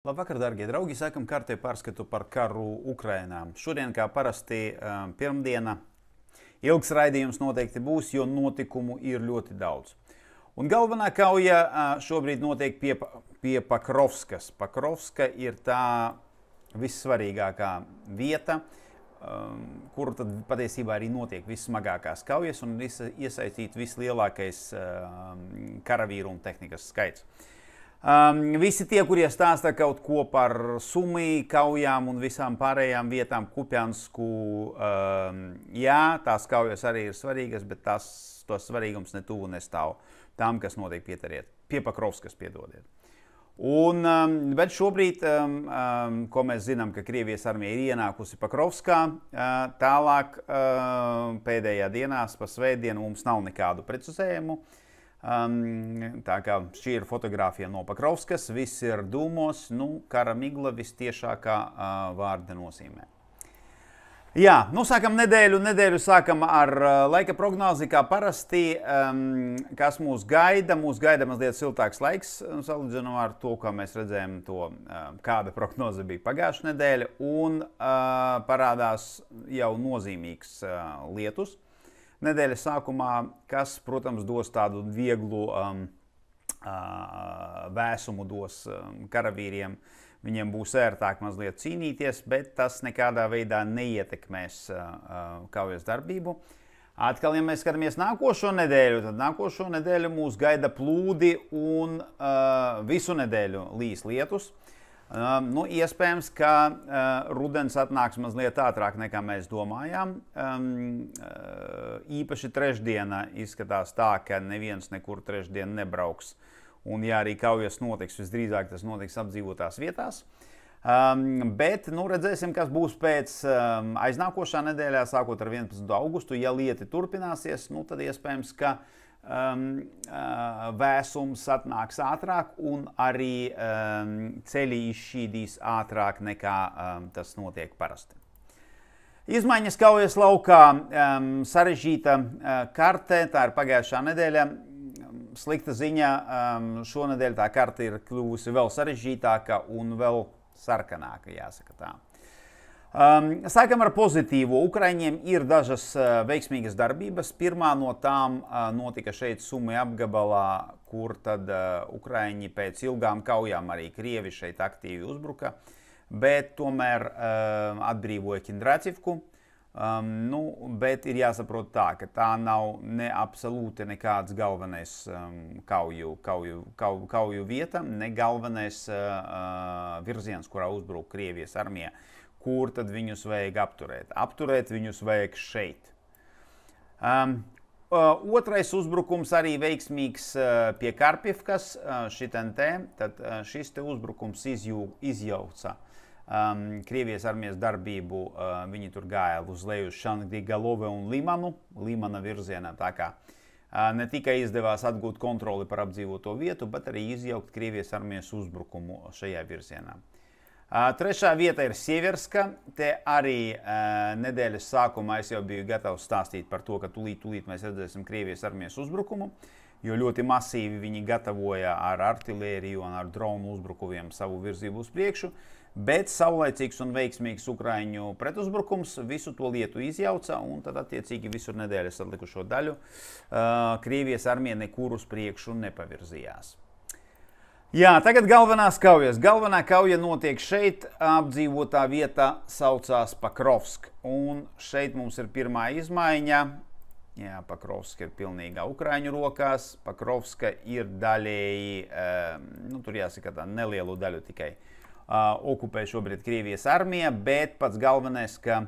Labvakar, darbie draugi! Sākam kārtēju pārskatu par karu Ukrainā. Šodien, kā parasti, pirmdiena. Ilgs raidījums noteikti būs, jo notikumu ir ļoti daudz. Un galvenā kauja šobrīd notiek pie Pakrovskas. Pakrovska ir tā vissvarīgākā vieta, kur tad patiesībā arī notiek vissmagākās kaujas un iesaistīt vislielākais karavīru un tehnikas skaits. Visi tie, kurie stāsta kaut ko par Sumī, kaujām un visām pārējām vietām, Kupjansku, jā, tās kaujas arī ir svarīgas, bet to svarīgums ne tuvu nestāv tām, kas notiek pie Pakrovskas, piedodiet. Bet šobrīd, ko mēs zinām, ka Krievijas armija ir ienākusi Pakrovskā, tālāk pēdējā dienās pa svētdienu mums nav nekādu precizējumu. Tā kā šī ir fotogrāfija no Pakrovskas, viss ir dūmos, kara migla vistiešākā vārda nozīmē. Jā, sākam nedēļu sākam ar laika prognozi, kā parasti, kas mūs gaida. Mūs gaida mazliet siltāks laiks, salīdzinām ar to, kā mēs redzējām to, kāda prognoze bija pagājušā nedēļa, un parādās jau nozīmīgs lietus nedēļas sākumā, kas, protams, dos tādu vieglu vēsumu dos karavīriem. Viņiem būs ērtāk mazliet cīnīties, bet tas nekādā veidā neietekmēs kaujas darbību. Atkal, ja mēs skatāmies nākošo nedēļu, tad nākošo nedēļu mūs gaida plūdi un visu nedēļu līs lietus. Iespējams, ka rudens atnāks mazliet ātrāk nekā mēs domājām. Īpaši trešdiena izskatās tā, ka neviens nekur trešdien nebrauks. Un ja arī kaujas notiks, visdrīzāk tas notiks apdzīvotās vietās. Bet redzēsim, kas būs pēc aiznākošā nedēļā, sākot ar 11. augustu. Ja lieti turpināsies, tad iespējams, ka vēsums atnāks ātrāk un arī ceļi izšķīdīs ātrāk nekā tas notiek parasti. Izmaiņas kaujas laukā, sarežģīta karte, tā ir pagājušā nedēļa. Slikta ziņa, šonedēļ tā karte ir kļuvusi vēl sarežģītāka un vēl sarkanāka, jāsaka tā. Sākam ar pozitīvu. Ukraiņiem ir dažas veiksmīgas darbības. Pirmā no tām notika šeit Sumi apgabalā, kur tad Ukraiņi pēc ilgām kaujām arī Krievi šeit aktīvi uzbruka, bet tomēr atbrīvoja Kindracivku. Bet ir jāsaprot tā, ka tā nav ne absolūti nekāds galvenais kauju vieta, ne galvenais virziens, kurā uzbruk Krievijas armija. Kur tad viņus vajag apturēt? Apturēt viņus vajag šeit. Otrais uzbrukums arī veiksmīgs pie Karpivkas, tad šis te uzbrukums izjauca Krievijas armijas darbību. Viņi tur gāja uz leju uz Šangdigalove un Limana virzienā. Tā kā ne tikai izdevās atgūt kontroli par apdzīvoto vietu, bet arī izjaukt Krievijas armijas uzbrukumu šajā virzienā. Trešā vieta ir Sieverska. Te arī nedēļas sākumā es jau biju gatavs stāstīt par to, ka tūlīt mēs redzēsim Krievijas armijas uzbrukumu, jo ļoti masīvi viņi gatavoja ar artilēriju un ar dronu uzbrukumiem savu virzību uz priekšu, bet saulaicīgs un veiksmīgs Ukraiņu pretuzbrukums visu to lietu izjauca, un tad attiecīgi visur nedēļas atlikušo daļu Krievijas armija nekur uz priekšu nepavirzījās. Jā, tagad galvenās kaujas. Galvenā kauja notiek šeit, apdzīvotā vieta saucās Pakrovska. Un šeit mums ir pirmā izmaiņa. Jā, Pakrovska ir pilnīgā Ukraiņu rokās. Pakrovska ir daļēji, tur jāsaka tā nelielu daļu tikai okupē šobrīd Krievijas armija, bet pats galvenais, ka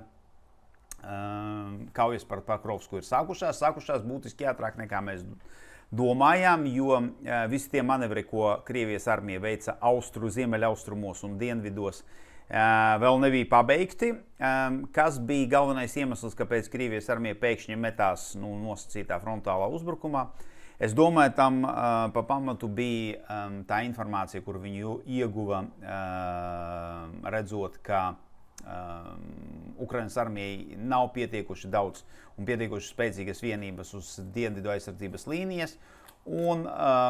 kaujas par Pakrovsku ir sākušās būtiski ātrāk nekā mēs domājām, jo visi tie manevri, ko Krievijas armija veica ziemeļaustrumos un dienvidos, vēl nebija pabeigti. Kas bija galvenais iemesls, kāpēc Krievijas armija pēkšņi metās nosacītā frontālā uzbrukumā? Es domāju, tam pa pamatu bija tā informācija, kur viņi ieguva, redzot, ka Ukrainas armijai nav pietiekuši daudz un pietiekuši spēcīgas vienības uz dienvidu aizsardzības līnijas, un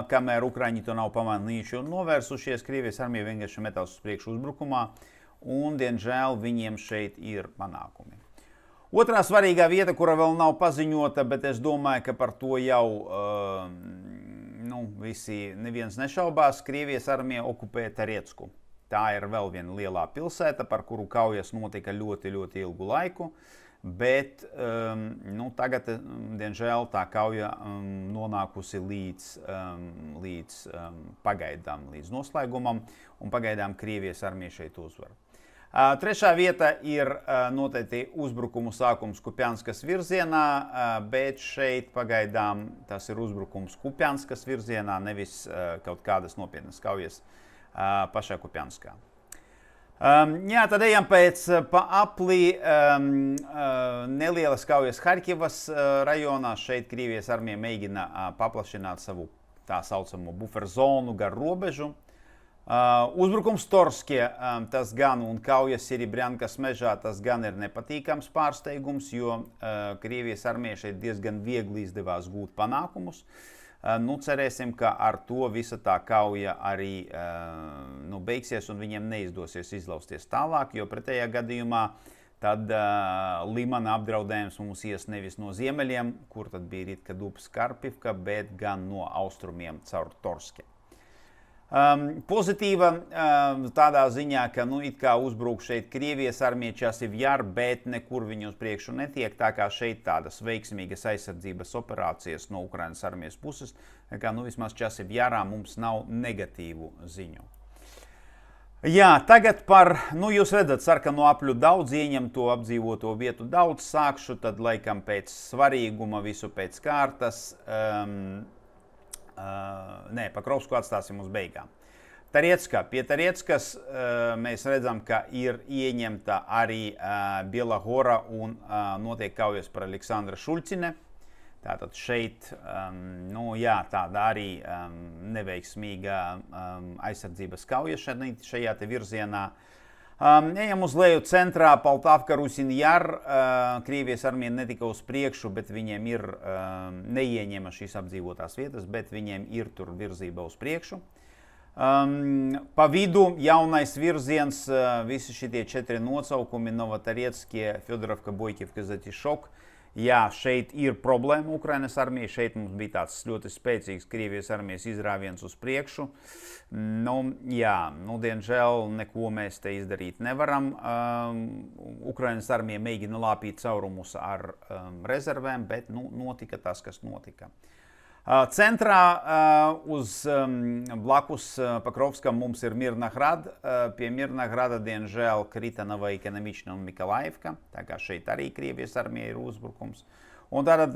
kamēr Ukraiņi to nav pamanījuši un novērsušies, Krievijas armija vienkārši metās uz priekšu uzbrukumā, un, diemžēl, viņiem šeit ir panākumi. Otrā svarīgā vieta, kura vēl nav paziņota, bet es domāju, ka par to jau neviens nešaubās, Krievijas armija okupē Teriecku. Tā ir vēl viena lielā pilsēta, par kuru kaujas notika ļoti, ļoti ilgu laiku, bet tagad, diemžēl, tā kauja nonākusi līdz pagaidām, līdz noslēgumam, un pagaidām Krievijas armija šeit uzvar. Trešā vieta ir noteikti uzbrukumu sākums Kupjanskas virzienā, bet šeit pagaidām tas ir uzbrukums Kupjanskas virzienā, nevis kaut kādas nopietnas kaujas pašā Kupjanskā. Tad ejam pa apli nelielas kaujas Harkivas rajonā. Šeit Krievijas armija mēģina paplašināt savu tā saucamo buferzonu gar robežu. Uzbrukums Torskie, tas gan un kauja Siribrjankas mežā, tas gan ir nepatīkams pārsteigums, jo Krievijas armija šeit diezgan viegli izdevās gūt panākumus. Cerēsim, ka ar to visa tā kauja arī beigsies un viņiem neizdosies izlausties tālāk, jo pretējā gadījumā tad Limana apdraudējums mums ies nevis no ziemeļiem, kur tad bija Ritka Dubs Karpivka, bet gan no austrumiem caur Torskie. Pozitīva tādā ziņā, ka it kā uzbruk šeit Krievijas armija Časivjar, bet nekur viņi uz priekšu netiek, tā kā šeit tādas veiksmīgas aizsardzības operācijas no Ukrainas armijas puses, kā vismaz Časivjarā mums nav negatīvu ziņu. Jā, tagad par, jūs redzat, sarkano apļu daudz, ieņemto apdzīvoto vietu daudz, sākšu tad laikam pēc svarīguma, visu pēc kārtas. Pakrovsku atstāsim uz beigām. Teriecka. Pie Terieckas mēs redzam, ka ir ieņemta arī Bielagora un notiek kaujas par Aleksandra Šulcine. Tātad šeit, tāda arī neveiksmīga aizsardzības kauja šajā te virzienā. Ejam uz leju centrā, Poltavka, Rusinjar. Krievijas armija netika uz priekšu, bet viņiem ir neieņēma šīs apdzīvotās vietas, bet viņiem ir tur virzība uz priekšu. Pa vidu jaunais virziens, visi šitie 4 nosaukumi, Novotorietskie, Fjodorovka, Boikivka, Zatišok. Jā, šeit ir problēma Ukrainas armija, šeit mums bija tāds ļoti spēcīgs Krievijas armijas izrāviens uz priekšu. Diemžēl neko mēs te izdarīt nevaram. Ukrainas armija mēģina lāpīt caurumus ar rezervēm, bet notika tas, kas notika. Centrā blakus Pakrovskam mums ir Mirnahrad. Pie Mirnahrada, diemžēl, krita Novoekonomična un Mikolaivka, tā kā šeit arī Krievijas armija ir uzbrukums. Un tātad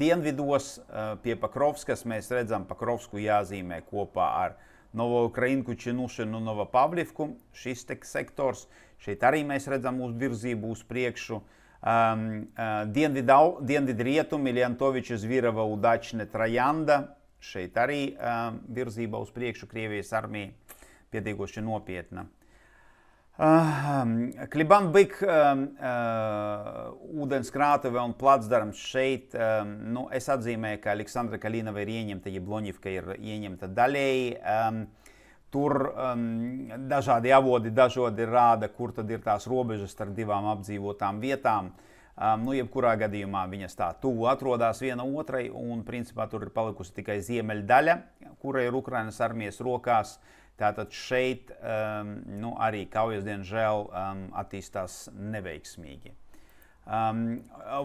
dienvidos pie Pakrovskas mēs redzam Pakrovsku jāzīmē kopā ar Novoukrainku, Činušinu, Novopavlivku. Šis sektors, šeit arī mēs redzam uz virzību uz priekšu. Dienvidu rietumi, Lientoviča, Zvirava, Udačne, Trajanda. Šeit arī virzība uz priekšu Krievijas armija pietiekoši nopietna. Klibanbik, ūdenskrātuve un placdarms šeit. Es atzīmēju, ka Aleksandra Kalinova ir ieņemta, Jablonivka ir ieņemta daļēji. Tur dažādi avodi dažādi rāda, kur tad ir tās robežas starp divām apdzīvotām vietām. Jebkurā gadījumā viņas tā tuvu atrodas viena otrai, un principā tur ir palikusi tikai ziemeļdaļa, kura ir Ukrainas armijas rokās. Tātad šeit arī kaujas, diemžēl, attīstās neveiksmīgi.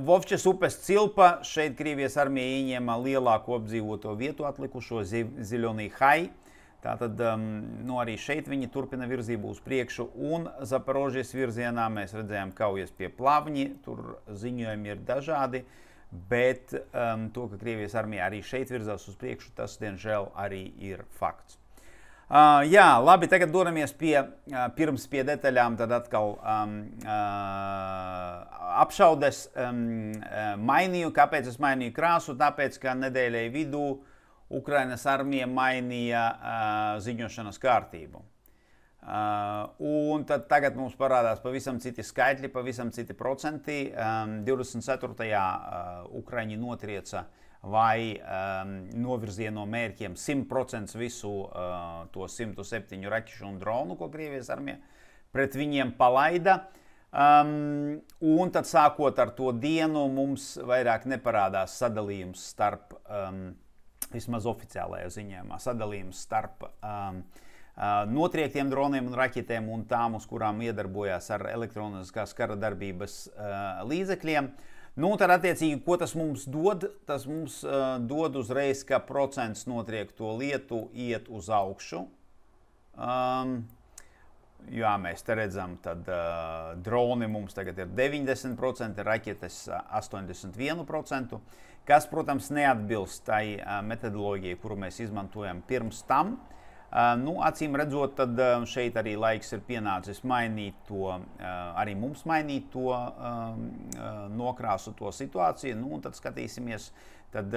Vovčes upes cilpa, šeit Krievijas armija ieņēma lielāko apdzīvoto vietu atlikušo Ziļonī Hai. Tātad arī šeit viņi turpina virzību uz priekšu, un Zaporožijas virzienā mēs redzējām kaujas pie Plavņi, tur ziņojumi ir dažādi, bet to, ka Krievijas armija arī šeit virzās uz priekšu, tas, diemžēl, arī ir fakts. Jā, labi, tagad dodamies pirms pie detaļām, tad atkal apšaudes mainīju. Kāpēc es mainīju krāsu? Tāpēc, ka nedēļai vidū Ukrainas armija mainīja ziņošanas kārtību. Un tad tagad mums parādās pavisam citi skaitļi, pavisam citi procenti. 24. Ukraiņi notrieca vai novirzīja no mērķiem 100% visu to 107 raķešu un dronu, ko Krievijas armija pret viņiem palaida. Un tad sākot ar to dienu mums vairāk neparādās sadalījums starp, vismaz oficiālajā ziņojumā, sadalījums starp notriektiem droniem un raķetēm un tām, uz kurām iedarbojās ar elektroniskās kara darbības līdzekļiem. Nu, tad attiecīgi, ko tas mums dod? Tas mums dod uzreiz, ka procents notriekto lietu iet uz augšu. Jā, mēs te redzam, tad droni mums tagad ir 90%, raķetes 81%, kas, protams, neatbilst tai metodoloģijai, kuru mēs izmantojam pirms tam. Nu, acīm redzot, tad šeit arī laiks ir pienācis mainīt to, arī mums mainīt to, nokrāsu to situāciju. Nu, un tad skatīsimies, tad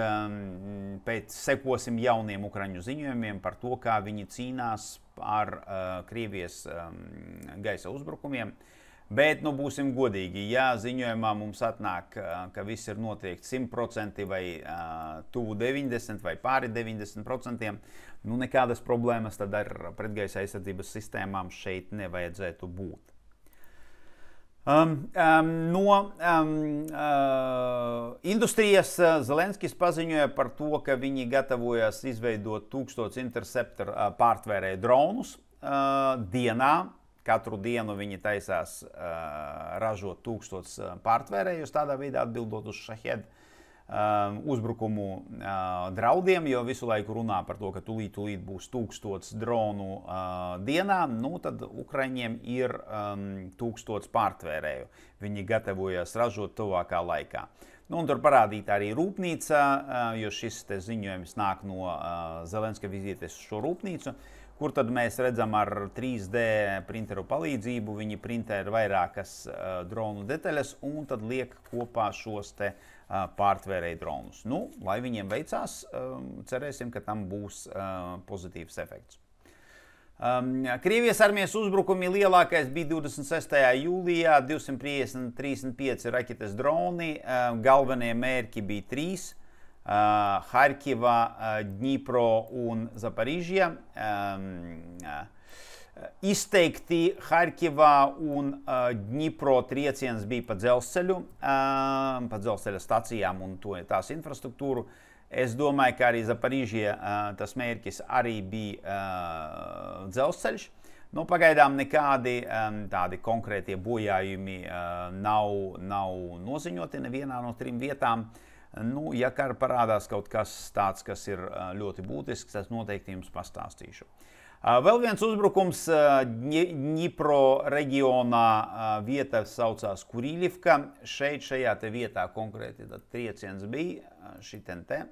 pēc sekosim jauniem ukraiņu ziņojumiem par to, kā viņi cīnās ar Krievijas gaisa uzbrukumiem. Bet, nu, būsim godīgi, ja ziņojumā mums atnāk, ka viss ir noteikti 100% vai tuvu 90% vai pāri 90%, nu, nekādas problēmas tad ar pretgaisa aizsardzības sistēmām šeit nevajadzētu būt. No industrijas Zelenskis paziņoja par to, ka viņi gatavojas izveidot 1000 Interceptor pārtvērēju dronus dienā. Katru dienu viņi taisās ražot 1000 pārtvērējus, tādā veidā atbildot uz Shahed uzbrukumu draudiem, jo visu laiku runā par to, ka tūlīt būs 1000 dronu dienā, nu tad Ukraiņiem ir 1000 pārtvērēju. Viņi gatavojas ražot tuvākā laikā. Nu, un tur parādīta arī rūpnīca, jo šis te ziņojums nāk no Zelenska vizītes uz šo rūpnīcu, kur tad mēs redzam ar 3D printeru palīdzību, viņi printē vairākas dronu detaļas un tad liek kopā šos te pārtvērēju dronus. Nu, lai viņiem veicās, cerēsim, ka tam būs pozitīvs efekts. Krievijas armijas uzbrukumi lielākais bija 26. jūlijā, 235 raķetes droni, galvenie mērķi bija 3. Harkiva, Dņipro un Zaporižja. Izteikti Harkivā un Dņipro trieciens bija pa dzelzceļa stacijām un tās infrastruktūru. Es domāju, ka arī Zaporižja tas mērķis arī bija dzelzceļš. Nu, pagaidām nekādi tādi konkrētie bojājumi nav noziņoti nevienā no 3 vietām. Nu, ja kara parādās kaut kas tāds, kas ir ļoti būtisks, tas noteikti jums pastāstīšu. Vēl viens uzbrukums Dņipro reģionā, vieta saucās Kurilivka. Šajā te vietā konkrēti trieciens bija šiten te,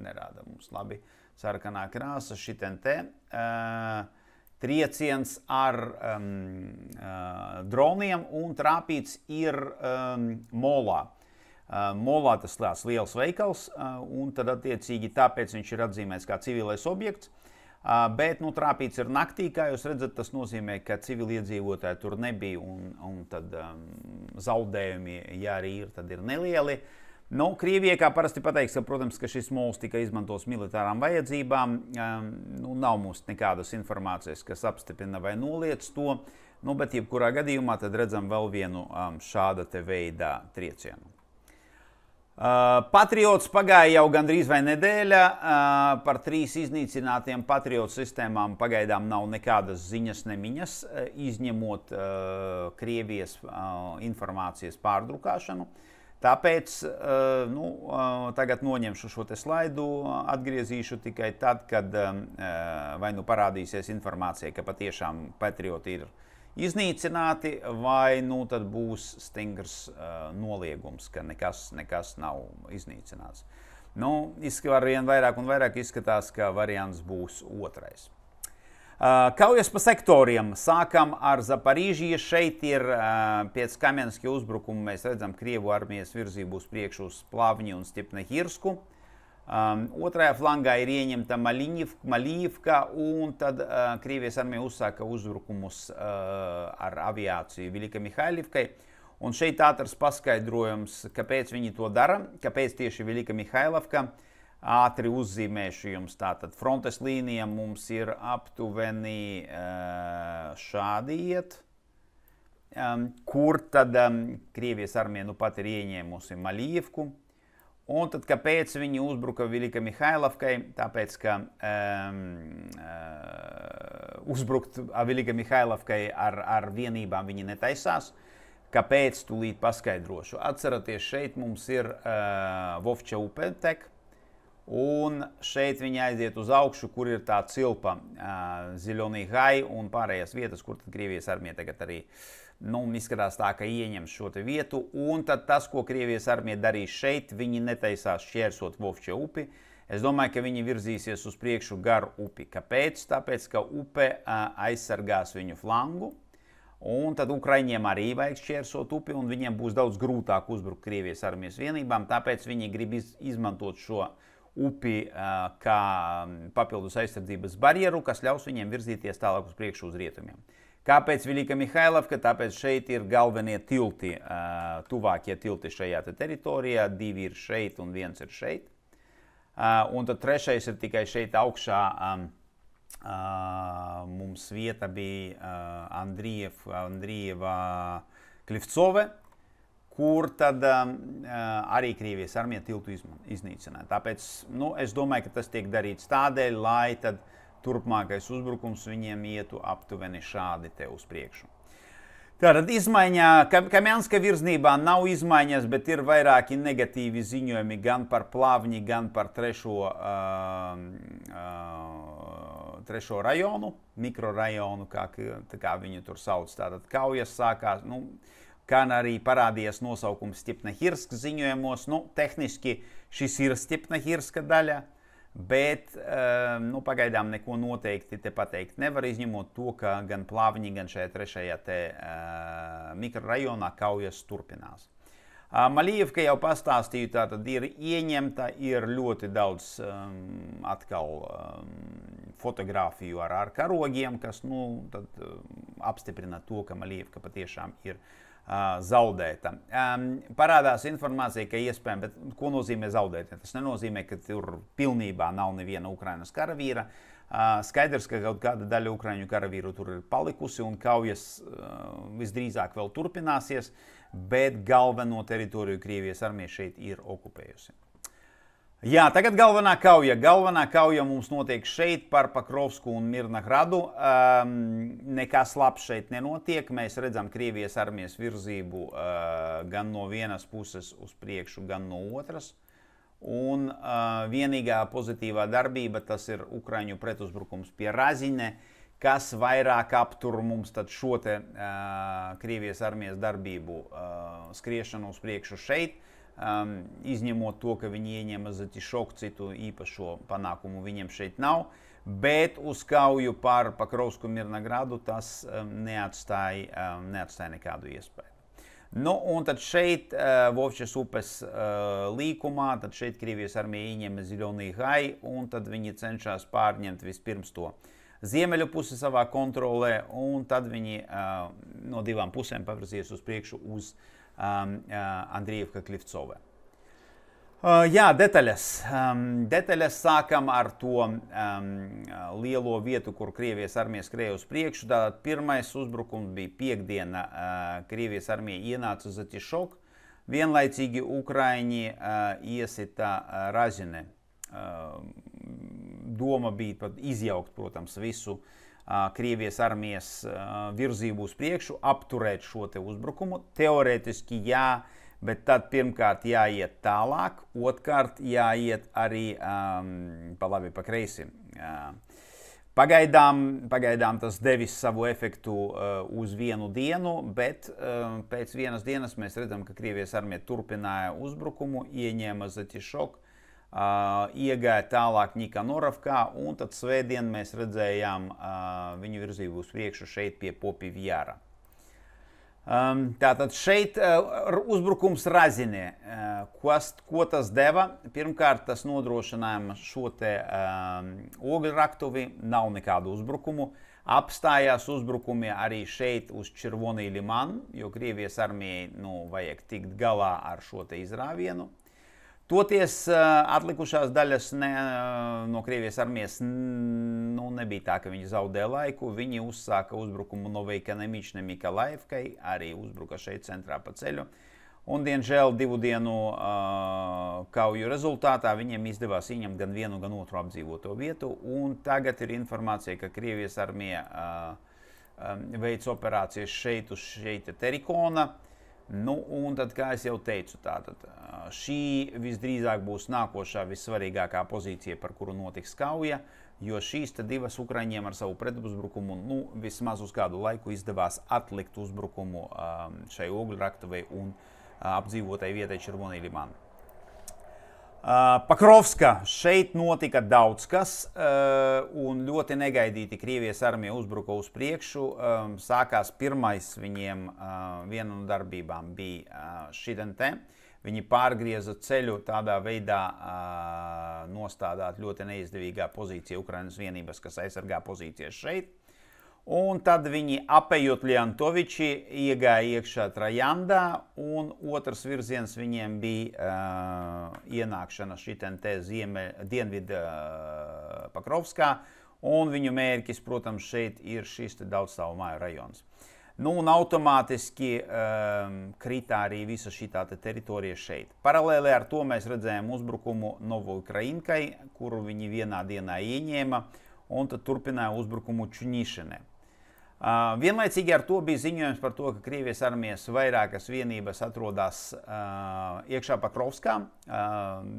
nerāda mums labi sarkanā krāsa, šiten te. Trieciens ar droniem un trāpīts ir molā. Molā tas liels veikals, un tad attiecīgi tāpēc viņš ir atzīmēts kā civilais objekts, bet, nu, trāpīts ir naktī, kā jūs redzat, tas nozīmē, ka civiliedzīvotāji tur nebija, un tad zaudējumi, ja arī ir, tad ir nelieli. Nu, Krievija, kā parasti pateiks, ka, protams, ka šis mols tika izmantos militārām vajadzībām, nu, nav mums nekādas informācijas, kas apstiprina vai noliec to, nu, bet jebkurā gadījumā tad redzam vēl vienu šāda te veidā triecienu. Patriots pagāja jau gandrīz vai nedēļa, par 3 iznīcinātiem Patriot sistēmām pagaidām nav nekādas ziņas nemiņas, izņemot Krievijas informācijas pārdrukāšanu. Tāpēc, nu, tagad noņemšu šo te slaidu, atgriezīšu tikai tad, kad vai nu parādīsies informācija, ka patiešām Patrioti ir iznīcināti, vai nu tad būs stingrs noliegums, ka nekas nav iznīcināts. Nu, arvien vairāk un vairāk izskatās, ka variants būs otrais. Kaujas pa sektoriem. Sākam ar Zaporižiju. Šeit ir pēc Kamenskija uzbrukuma mēs redzam Krievu armijas virzību uz priekšu uz Plavņu un Stipnehirsku. Otrajā flangā ir ieņemta Maļīvka, un tad Krievijas armija uzsāka uzbrukumus ar aviāciju Viļika Mihailivkai. Un šeit ātrs paskaidrojums, kāpēc viņi to dara, kāpēc tieši Viļika Mihailovka. Ātri uzzīmēšu jums tātad frontes līnija mums ir aptuveni šādi iet, kur tad Krievijas armija nu pat ir ieņēmusi Maļīvku. Un tad, kāpēc viņi uzbruka Viļika Mihailovkai? Tāpēc, ka uzbrukt Viļika Mihailovkai ar vienībām viņi netaisās. Kāpēc? Tūlīt paskaidrošu. Atceraties, šeit mums ir Vovča upe tek, un šeit viņi aiziet uz augšu, kur ir tā cilpa Ziļonī Gai un pārējās vietas, kur tad Krievijas armija tagad arī izskatās tā, ka ieņem šo te vietu, un tad tas, ko Krievijas armija darīs šeit, viņi netaisās šķērsot Vovča upi. Es domāju, ka viņi virzīsies uz priekšu gar upi. Kāpēc? Tāpēc, ka upe aizsargās viņu flangu, un tad Ukraiņiem arī vajag šķērsot upi, un viņiem būs daudz grūtāk uzbrukt Krievijas armijas vienībām, tāpēc viņi grib izmantot šo upi kā papildus aizsardzības barjeru, kas ļaus viņiem virzīties tālāk uz priekšu uz rietumiem. Kāpēc Viļika Mihailovka? Tāpēc šeit ir galvenie tilti, tuvākie tilti šajā teritorijā. 2 ir šeit un 1 ir šeit. Un tad 3. ir tikai šeit augšā. Mums vieta bija Andrieva Klivcove, kur tad arī Krievijas armija tiltu iznīcināja. Tāpēc es domāju, ka tas tiek darīts tādēļ, lai tad turpmākais uzbrukums viņiem ietu aptuveni šādi te uz priekšu. Tātad izmaiņā, Kamjanska virznībā nav izmaiņas, bet ir vairāki negatīvi ziņojumi gan par Plavņi, gan par trešo rajonu, mikrorajonu, kā viņu tur sauc. Tātad kaujas sākās, kā arī parādījās nosaukums Stepnahirsk ziņojumos. Tehniski šis ir Stepnahirska daļa. Bet pagaidām neko noteikti te pateikt nevar, izņemot to, ka gan Plavņi, gan šajā trešajā mikrorajonā kaujas turpinās. Maļīvka jau pastāstīju, tātad ir ieņemta, ir ļoti daudz atkal fotogrāfiju ar karogiem, kas tad apstiprina to, ka Maļīvka patiešām ir zaudēta. Parādās informācija, ka iespējams, bet ko nozīmē zaudēt? Tas nenozīmē, ka tur pilnībā nav neviena Ukrainas karavīra. Skaidrs, ka kaut kāda daļa Ukraiņu karavīru tur ir palikusi un kaujas visdrīzāk vēl turpināsies, bet galveno teritoriju Krievijas armija šeit ir okupējusi. Jā, tagad galvenā kauja. Galvenā kauja mums notiek šeit par Pakrovsku un Mirnahradu. Nekas labs šeit nenotiek. Mēs redzam Krievijas armijas virzību gan no vienas puses uz priekšu, gan no otras. Un vienīgā pozitīvā darbība tas ir Ukraiņu pretuzbrukums pie Razine, kas vairāk aptur mums tad šo te Krievijas armijas darbību skriešanu uz priekšu šeit. Izņemot to, ka viņi ieņēma Zatišoku, citu īpašo panākumu viņiem šeit nav, bet uz kauju par Pakrovsku Mirnagradu tas neatstāja nekādu iespēju. Un tad šeit Vovčas upes līkumā, tad šeit Krievijas armija ieņēma Ziļonī Gai, un tad viņi cenšas pārņemt vispirms to ziemeļu pusi savā kontrolē, un tad viņi no 2 pusēm pavirzies uz priekšu uz Andrievka Klivcove. Jā, detaļas. Detaļas sākam ar to lielo vietu, kur Krievijas armija skrēja uz priekšu. Tātad pirmais uzbrukums bija piekdiena. Krievijas armija ienāca Zatišok. Vienlaicīgi Ukraiņi iesita Razine. Doma bija pat izjaukt, protams, visu Krievijas armijas virzību uz priekšu, apturēt šo te uzbrukumu. Teorētiski jā, bet tad pirmkārt jāiet tālāk, otrkārt jāiet arī pa labi, pa kreisi. Pagaidām tas devis savu efektu uz vienu dienu, bet pēc vienas dienas mēs redzam, ka Krievijas armija turpināja uzbrukumu, ieņēma Zatišok, iegāja tālāk Nikanorovkā, un tad svētdien mēs redzējām viņu virzību uz priekšu šeit pie Popivjara. Tātad šeit uzbrukums Razinē. Ko tas deva? Pirmkārt, tas nodrošināja šo te ogļraktuvi, nav nekādu uzbrukumu. Apstājās uzbrukumi arī šeit uz Červonī limanu, jo Krievijas armijai vajag tikt galā ar šo te izrāvienu. Toties atlikušās daļas no Krievijas armijas nebija tā, ka viņi zaudē laiku. Viņi uzsāka uzbrukumu Novejkanemične Mikalaivkai, arī uzbruka šeit centrā pa ceļu. Un, diemžēl, 2 dienu kauju rezultātā viņiem izdevās ieņemt gan vienu, gan otru apdzīvoto vietu. Un tagad ir informācija, ka Krievijas armija veic operācijas šeit uz šeita Terikona. Un tad, kā es jau teicu, tātad šī visdrīzāk būs nākošā vissvarīgākā pozīcija, par kuru notiks kauja, jo šīs divas Ukraiņiem ar savu pretuzbrukumu vismaz uz kādu laiku izdevās atlikt uzbrukumu šai ogļraktuvei un apdzīvotai vietai Červonī limanu. Pakrovska. Šeit notika daudz kas, un ļoti negaidīti Krievijas armija uzbruka uz priekšu. Sākās pirmais viņiem viena no darbībām bija šitien te. Viņi pārgrieza ceļu tādā veidā nostādāt ļoti neizdevīgā pozīcija Ukrainas vienības, kas aizsargā pozīcijas šeit. Un tad viņi apējot Liantoviči iegāja iekšā Trajandā, un otrs virziens viņiem bija ienākšana šitien te dienvidu Pakrovskā, un viņu mērķis, protams, šeit ir šis te daudzstāvu māju rajons. Un automātiski kritā arī visa šī teritorija šeit. Paralēli ar to mēs redzējām uzbrukumu Novoukrajinkai, kuru viņi vienā dienā ieņēma, un tad turpināja uzbrukumu Čunišinē. Vienlaicīgi ar to bija ziņojums par to, ka Krievijas armijas vairākas vienības atrodas iekšā Pakrovskā,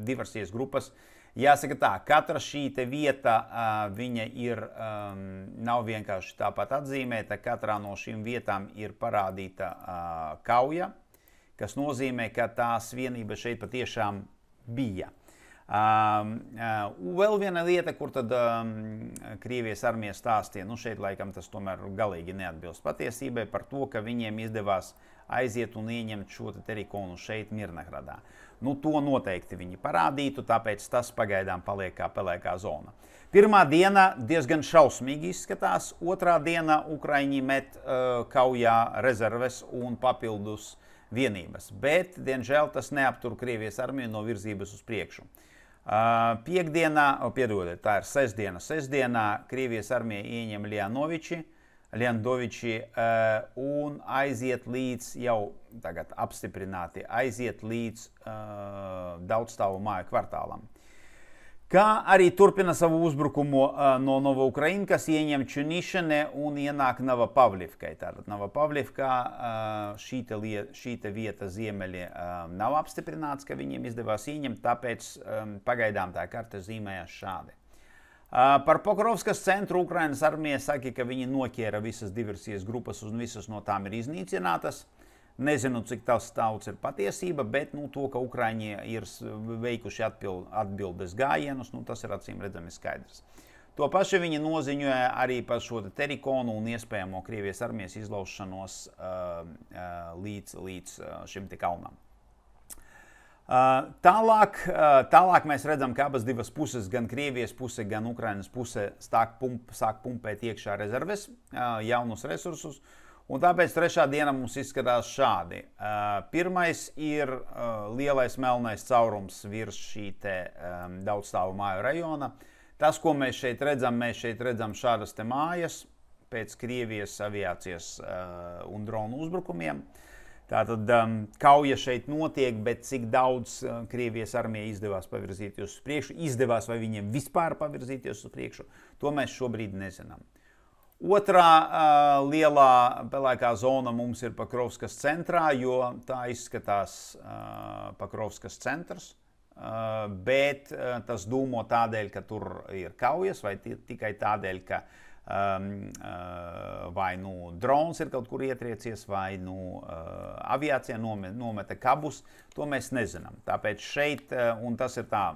diversijas grupas. Jāsaka tā, katra šī te vieta, viņa nav vienkārši tāpat atzīmēta, katrā no šīm vietām ir parādīta kauja, kas nozīmē, ka tās vienības šeit patiešām bija. Vēl viena lieta, kur tad Krievijas armija stāstīja, šeit laikam tas tomēr galīgi neatbilst patiesībai, par to, ka viņiem izdevās aiziet un ieņemt šo Terikonu šeit Mirnahradā. To noteikti viņi parādītu, tāpēc tas pagaidām paliek kā pelēkā zona. Pirmā diena diezgan šausmīgi izskatās, otrā diena Ukraiņi met kaujā rezerves un papildus vienības, bet, diemžēl, tas neaptur Krievijas armiju no virzības uz priekšu. Sestdienā Krievijas armija ieņem Liandoviči un aiziet līdz, jau tagad apstiprināti, aiziet līdz daudzstāvu māju kvartālam. Kā arī turpina savu uzbrukumu no Novoukrajinkas, ieņem Čunišinē un ienāk Novopavlivkai. Tātad Novopavlivkā šī vieta ziemeļi nav apstiprināts, ka viņiem izdevās ieņemt, tāpēc pagaidām tā karte zīmējas šādi. Par Pokrovskas centru Ukrainas armija saka, ka viņi noķēra visas diversijas grupas un visas no tām ir iznīcinātas. Nezinu, cik tas daudz ir patiesība, bet to, ka Ukraiņi ir veikuši atbildes gājienus, tas ir acīm redzami skaidrs. To paši viņi noziņoja arī par šo Terikonu un iespējamo Krievijas armijas izlaušanos līdz šim te kalnam. Tālāk mēs redzam, ka abas divas puses, gan Krievijas puse, gan Ukrainas puse sāk pumpēt iekšā rezerves, jaunus resursus. Un tāpēc trešā diena mums izskatās šādi. Pirmais ir lielais melnais caurums virs šī te daudzstāvu māju rajona. Tas, ko mēs šeit redzam šādas te mājas pēc Krievijas aviācijas un dronu uzbrukumiem. Tātad kauja šeit notiek, bet cik daudz Krievijas armija izdevās pavirzīties uz priekšu, izdevās vai viņiem vispār pavirzīties uz priekšu, to mēs šobrīd nezinām. Otrā lielā pelēkā zona mums ir Pakrovskas centrā, jo tā izskatās Pakrovskas centrs, bet tas dūmo tādēļ, ka tur ir kaujas, vai tikai tādēļ, ka vai drons ir kaut kur ietriecies, vai aviācija nometa kabus, to mēs nezinām. Tāpēc šeit, un tas ir tā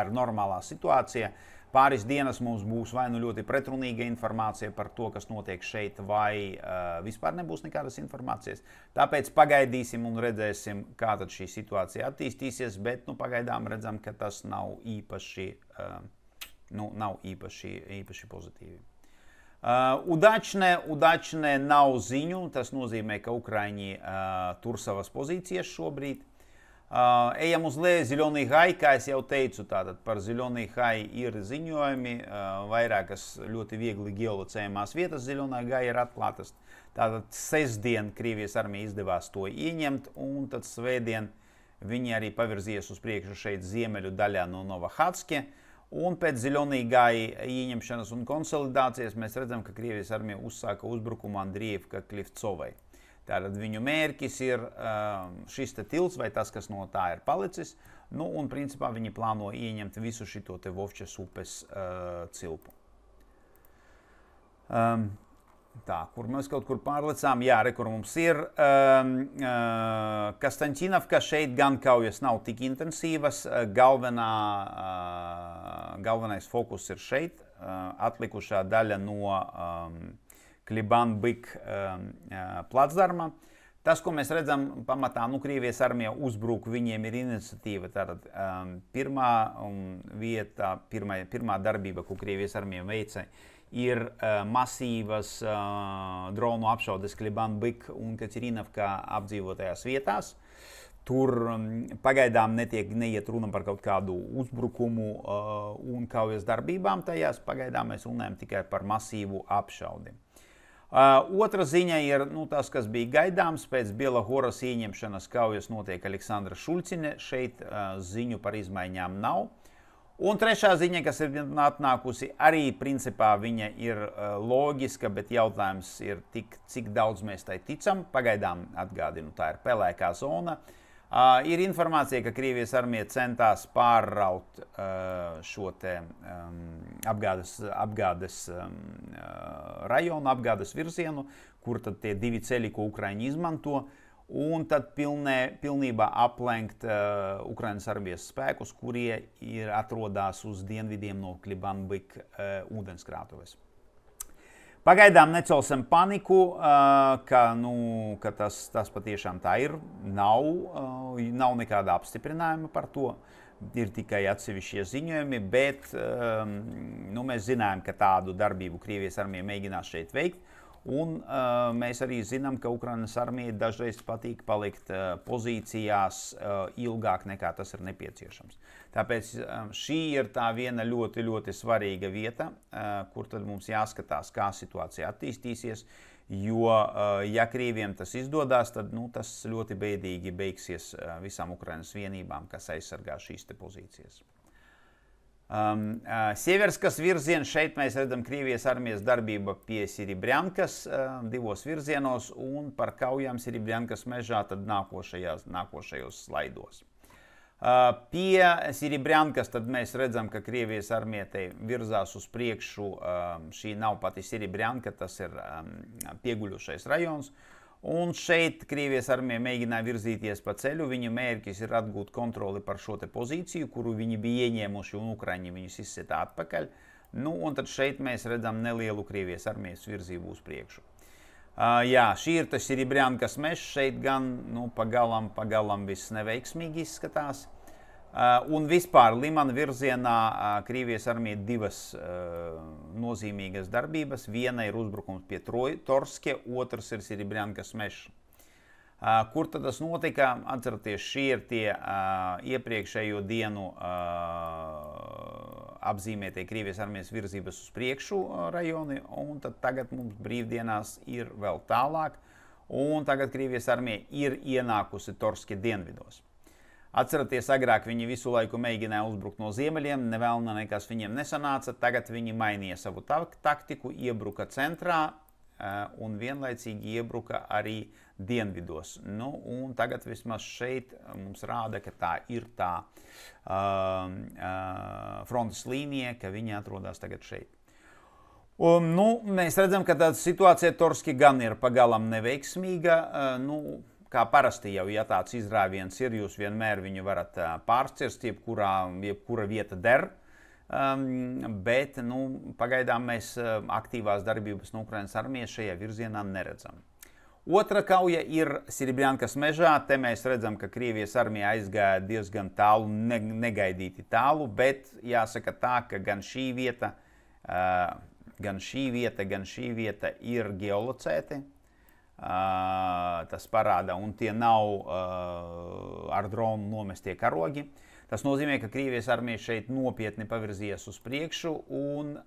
ir normālā situācija, pāris dienas mums būs vai nu ļoti pretrunīga informācija par to, kas notiek šeit, vai vispār nebūs nekādas informācijas. Tāpēc pagaidīsim un redzēsim, kā tad šī situācija attīstīsies, bet pagaidām redzam, ka tas nav īpaši, īpaši pozitīvi. Udačne nav ziņu, tas nozīmē, ka Ukraiņi tur savas pozīcijas šobrīd. Ejam uz leju Ziļonī Hai, kā es jau teicu, tātad par Ziļonī Hai ir ziņojumi, vairākas ļoti viegli geolocējumās vietas Ziļonā Hai ir atklātas. Tātad sestdien Krievijas armija izdevās to ieņemt, un tad svētdien viņi arī pavirzies uz priekšu šeit ziemeļu daļā no Novahatske. Un pēc Ziļonī Hai ieņemšanas un konsolidācijas mēs redzam, ka Krievijas armija uzsāka uzbrukumu Andrievka Klivcovai. Tātad viņu mērķis ir šis te tilts vai tas, kas no tā ir palicis, un principā viņi plāno ieņemt visu šito te Vovčas upes cilpu. Tā, kur mēs kaut kur pārlecām, jā, kur mums ir. Kastaņķinovka šeit gan kaujas nav tik intensīvas, galvenais fokus ir šeit, atlikušā daļa no Kliban-Bik placdarma. Tas, ko mēs redzam pamatā, Krievijas armija uzbruk, viņiem ir iniciatīva. Tātad pirmā darbība, ko Krievijas armija veica, ir masīvas dronu apšaudes Kliban-Bik un Kaķerinovkā apdzīvotajās vietās. Tur pagaidām neiet runa par kaut kādu uzbrukumu un kaujas darbībām tajās. Pagaidām mēs runājam tikai par masīvu apšaudi. Otra ziņa ir tas, kas bija gaidāms. Pēc Bielahoras ieņemšanas kaujas notiek Aleksandra Šulcine. Šeit ziņu par izmaiņām nav. Un trešā ziņa, kas ir atnākusi, arī principā viņa ir loģiska, bet jautājums ir, cik daudz mēs tai ticam. Pagaidām atgādinu, tā ir pelēkā zona. Ir informācija, ka Krievijas armija centās pārraut šo te apgādes rajonu, apgādes virzienu, kur tad tie divi ceļi, ko Ukraiņi izmanto, un tad pilnībā aplenkt Ukrainas armijas spēkus, kurie atrodas uz dienvidiem no Kliban-Bik ūdenskrātuves. Pagaidām necelsim paniku, ka tas patiešām tā ir. Nav nekāda apstiprinājuma par to. Ir tikai atsevišķie ziņojumi, bet mēs zinām, ka tādu darbību Krievijas armija mēģinās šeit veikt. Un mēs arī zinām, ka Ukrainas armija dažreiz patīk palikt pozīcijās ilgāk nekā tas ir nepieciešams. Tāpēc šī ir tā viena ļoti, ļoti svarīga vieta, kur tad mums jāskatās, kā situācija attīstīsies, jo, ja Krieviem tas izdodas, tad tas ļoti bēdīgi beigsies visām Ukrainas vienībām, kas aizsargā šīs te pozīcijas. Sieverskas virziens, šeit mēs redzam Krievijas armijas darbība pie Siribrjankas divos virzienos un par kaujām Siribrjankas mežā tad nākošajos slaidos. Pie Siribrjankas tad mēs redzam, ka Krievijas armija te virzās uz priekšu. Šī nav pati Siribrjanka, tas ir pieguļušais rajons. Un šeit Krievijas armija mēģināja virzīties pa ceļu. Viņu mērķis ir atgūt kontroli par šo te pozīciju, kuru viņi bija ieņēmuši, un Ukraiņi viņus izsita atpakaļ. Un tad šeit mēs redzam nelielu Krievijas armijas virzību uz priekšu. Jā, šī ir tas Siribrjankas mežs. Šeit gan pagalam viss neveiksmīgi izskatās. Un vispār Limana virzienā Krievijas armija divas nozīmīgas darbības. Viena ir uzbrukums pie Torske, otrs ir Siribrjankas mežs. Kur tad tas notika? Atceraties, šie ir tie iepriekšējo dienu apzīmētie Krievijas armijas virzības uz priekšu rajoni, un tad tagad mums brīvdienās ir vēl tālāk, un tagad Krievijas armija ir ienākusi Torske dienvidos. Atceraties, agrāk viņi visu laiku mēģināja uzbrukt no ziemeļiem, nevēlna nekas viņiem nesanāca, tagad viņi mainīja savu taktiku, iebruka centrā un vienlaicīgi iebruka arī dienvidos. Un tagad vismaz šeit mums rāda, ka tā ir tā frontes līnija, ka viņi atrodas tagad šeit. Mēs redzam, ka tā situācija Torski gan ir pagalam neveiksmīga. Kā parasti jau, ja tāds izrāviens ir, jūs vienmēr viņu varat pārcirst, jebkura vieta der. bet pagaidām mēs aktīvās darbības no Ukrainas armijas šajā virzienā neredzam. Otra kauja ir Siribļankas mežā. Te mēs redzam, ka Krievijas armija aizgāja diezgan tālu, negaidīti tālu, bet jāsaka tā, ka gan šī vieta ir geolocēti. Tas parāda, un tie nav ar dronu nomestie karogi. Tas nozīmē, ka Krievijas armija šeit nopietni pavirzījies uz priekšu, un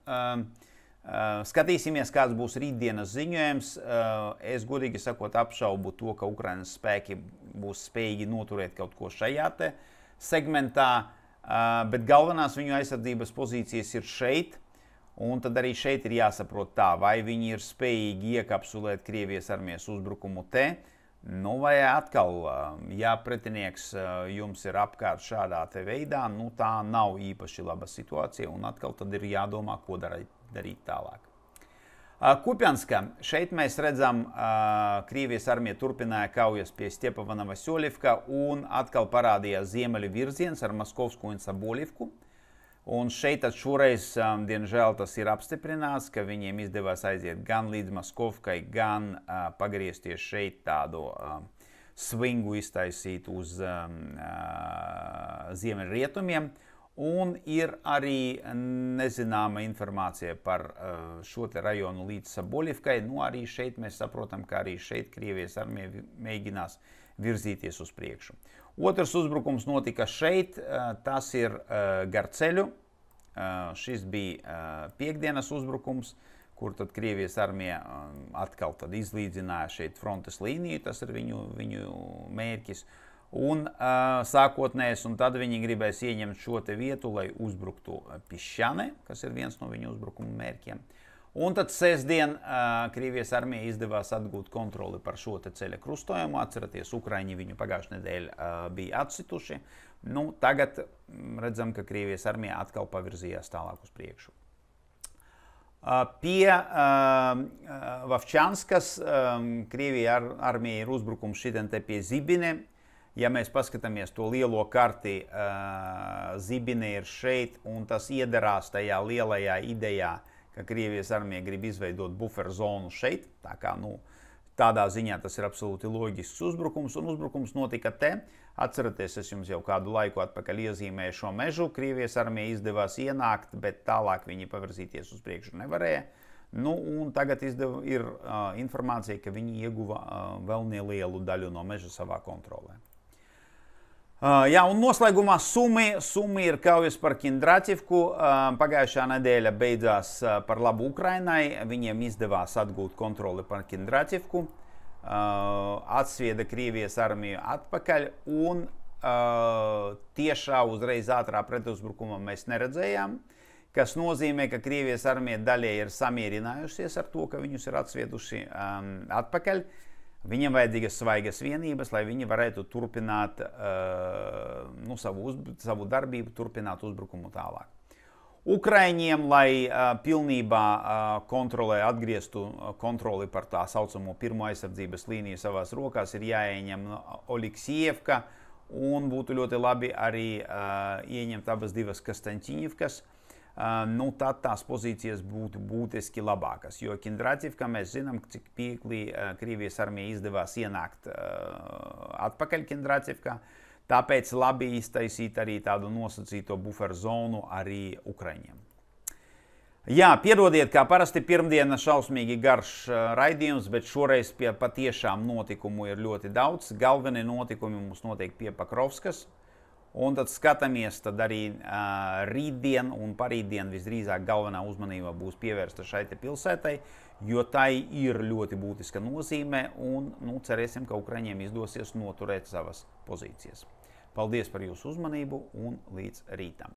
skatīsimies, kāds būs rītdienas ziņojums. Es godīgi sakot apšaubu to, ka Ukrainas spēki būs spējīgi noturēt kaut ko šajā te segmentā, bet galvenās viņu aizsardzības pozīcijas ir šeit. Un tad arī šeit ir jāsaprot tā, vai viņi ir spējīgi iekapsulēt Krievijas armijas uzbrukumu te, vai atkal, ja pretinieks jums ir apkārt šādā te veidā, tā nav īpaši laba situācija, un atkal tad ir jādomā, ko darīt tālāk. Kupjanska. Šeit mēs redzam, Krievijas armija turpināja kaujas pie Stepavana-Vasioļivka, un atkal parādījās ziemeļu virziens ar Maskovsku un Sabolivku. Un šeit šoreiz, diemžēl, tas ir apstiprināts, ka viņiem izdevās aiziet gan līdz Maskovkai, gan pagriezties šeit tādu swingu iztaisīt uz ziemeļrietumiem. Un ir arī nezināma informācija par šo te rajonu līdz Sabolivkai. Arī šeit mēs saprotam, ka arī šeit Krievijas armija mēģinās virzīties uz priekšu. Otrs uzbrukums notika šeit, tas ir gar ceļu. Šis bija piekdienas uzbrukums, kur tad Krievijas armija atkal tad izlīdzināja šeit frontes līniju, tas ir viņu mērķis. Un sākotnējs, un tad viņi gribēs ieņemt šo te vietu, lai uzbruktu Pišķane, kas ir viens no viņu uzbrukuma mērķiem. Un tad sestdien Krievijas armija izdevās atgūt kontroli par šo te ceļa krustojumu. Atceraties, Ukraiņi viņu pagājušajā nedēļā bija atsituši. Tagad redzam, ka Krievijas armija atkal pavirzījās tālāk uz priekšu. Pie Vovčanskas Krievija armija ir uzbrukums šitien te pie Zibine. Ja mēs paskatāmies to lielo karti, Zibine ir šeit, un tas iedarās tajā lielajā idejā, ka Krievijas armija grib izveidot buferu zonu šeit. Tā kā, tādā ziņā tas ir absolūti loģisks uzbrukums, un uzbrukums notika te. Atceraties, es jums jau kādu laiku atpakaļ iezīmēju šo mežu. Krievijas armija izdevās ienākt, bet tālāk viņi pavirzīties uz priekšu nevarēja. Un tagad ir informācija, ka viņi ieguva vēl nelielu daļu no meža savā kontrolē. Jā, un noslēgumā Sumi ir kaujas par Kindrativku. Pagājušā nedēļa beidzās par labu Ukrainai. Viņiem izdevās atgūt kontroli par Kindrativku. Atsvieda Krievijas armiju atpakaļ, un tiešā uzreiz ātrā pretuzbrukuma mēs neredzējām, kas nozīmē, ka Krievijas armija daļēji ir samierinājusies ar to, ka viņus ir atsvieduši atpakaļ. Viņiem vajadzīgas svaigas vienības, lai viņi varētu turpināt savu darbību, turpināt uzbrukumu tālāk. Ukraiņiem, lai pilnībā atgrieztu kontroli par tā saucamo pirmo aizsardzības līniju savās rokās, ir jāieņem Oleksievka, un būtu ļoti labi arī ieņemt abas divas Kastantinivkas. Tad tās pozīcijas būtu būtiski labākas, jo Kindrativkā mēs zinām, cik viegli Krievijas armija izdevās ienākt atpakaļ Kindrativkā, tāpēc labi iztaisīt arī tādu nosacīto buferu zonu arī Ukraiņiem. Jā, piedodiet, kā parasti pirmdiena šausmīgi garš raidījums, bet šoreiz pie patiešām notikumu ir ļoti daudz. Galvenie notikumi mums notiek pie Pakrovskas. Un tad skatāmies, tad arī rītdien un parītdien visdrīzāk galvenā uzmanība būs pievērsta šai te pilsētai, jo tai ir ļoti būtiska nozīme, un cerēsim, ka Ukraiņiem izdosies noturēt savas pozīcijas. Paldies par jūsu uzmanību un līdz rītam!